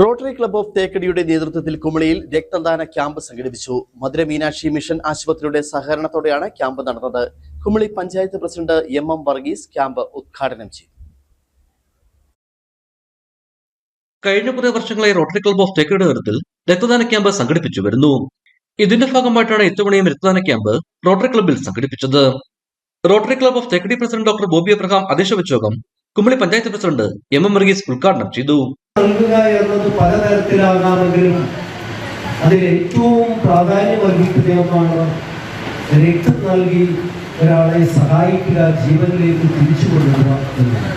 Rotary club of തേക്കടിയുടെ നേതൃത്വത്തിൽ കുമളിയിൽ രക്തദാന camp സംഘടിപ്പിച്ചു. മധുര മീനാക്ഷി മിഷൻ ആശുപത്രിയുടെ സഹകരണത്തോടെയാണ് ക്യാമ്പ് നടന്നത്. Kumily panchayat president M Varghese camp ഉദ്ഘാടനം ചെയ്തു. കഴിഞ്ഞ കുറേ വർഷങ്ങളായി റോട്ടറി ക്ലബ്ബ് ഓഫ് തേക്കടിയുടെ നേതൃത്വത്തിൽ രക്തദാന ക്യാമ്പ് സംഘടിപ്പിച്ചു വരുന്നു. ഇതിന്റെ ഭാഗമായിട്ടാണ് ഇത്തവണയും രക്തദാന ക്യാമ്പ് റോട്ടറി ക്ലബ്ബിൽ സംഘടിപ്പിച്ചത്. Rotary club of Thekkady president doctor Bobby Abraham അധ്യക്ഷ വഹിച്ച യോഗം കുമളി പഞ്ചായത്ത് പ്രസിഡന്റ് എം വർഗീസ് ഉദ്ഘാടനം ചെയ്തു. നൽകുക എന്നത് പലതരത്തിലാകാമെങ്കിലും അതിൽ ഏറ്റവും പ്രാധാന്യം അർഹിക്കുന്ന ഒന്നാണ് രക്തം നൽകി ഒരാളെ സഹായിക്കുക, ജീവനിലേക്ക് തിരിച്ചു കൊണ്ടുവരിക എന്നത്.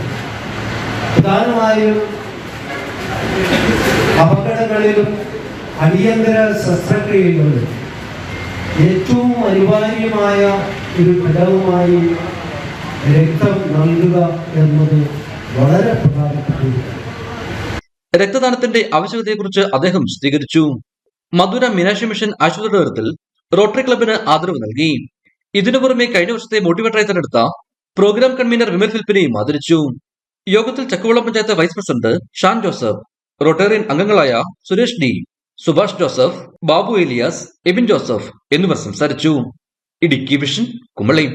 പ്രധാനമായും അപകടങ്ങളിലും അടിയന്തര ശസ്ത്രക്രിയകളിലും ഏറ്റവും അനിവാര്യമായ ഒരു ഘടകമായി രക്തം നൽകുക എന്നത് വളരെ പ്രധാനപ്പെട്ട. രക്തദാനത്തിന്റെ ആവശ്യകതയെക്കുറിച്ച് അദ്ദേഹം വിശദീകരിച്ചു. മധുര മീനാക്ഷി മിഷൻ ആശുപത്രിയുടെ നേതൃത്വത്തിൽ റോട്ടറി ക്ലബിന് ആദരവ് നൽകി. ഇതിനു പുറമെ കഴിഞ്ഞ വർഷത്തെ മോട്ടിവേറ്ററായി തെരഞ്ഞെടുത്ത പ്രോഗ്രാം കൺവീനർ വിമൽ ഫിലിപ്പിനെയും ആദരിച്ചു. യോഗത്തിൽ Chakkuvallam panchayat vice president Shan Joseph, Rotarian അംഗങ്ങളായ സുരേഷ് ഡി, സുഭാഷ് ജോസഫ്, ബാബു ഏലിയാസ്, എബിൻ ജോസഫ് എന്നിവർ സംസാരിച്ചു. ഇടുക്കി വിഷൻ, കുമളി.